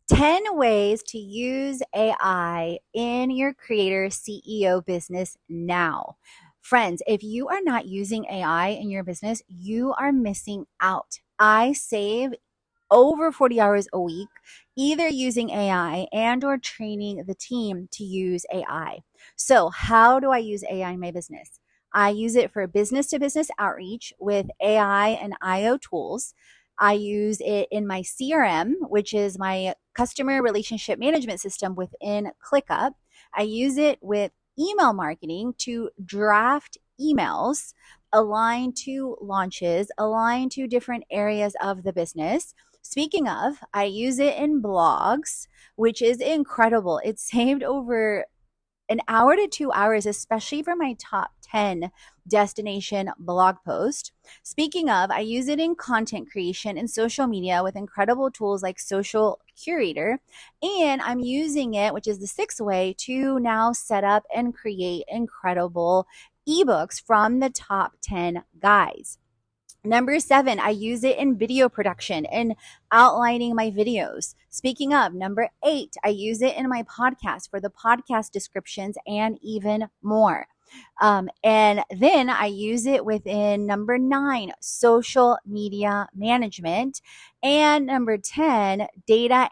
10 ways to use AI in your creator CEO business now. Friends, if you are not using AI in your business, you are missing out. I save over 40 hours a week either using AI and or training the team to use AI. So, how do I use AI in my business? I use it for business to business outreach with AI and IO tools. I use it in my CRM, which is my customer relationship management system within ClickUp. I use it with email marketing to draft emails aligned to launches, aligned to different areas of the business. Speaking of, I use it in blogs, which is incredible. It saved over an hour to 2 hours, especially for my top 10 destination blog post. Speaking of, I use it in content creation and social media with incredible tools like Social Curator. And I'm using it, which is the sixth way, to now set up and create incredible ebooks from the top 10 guys. Number 7, I use it in video production and outlining my videos. Speaking of, number 8, I use it in my podcast for the podcast descriptions and even more. And then I use it within number 9, social media management. And number 10, data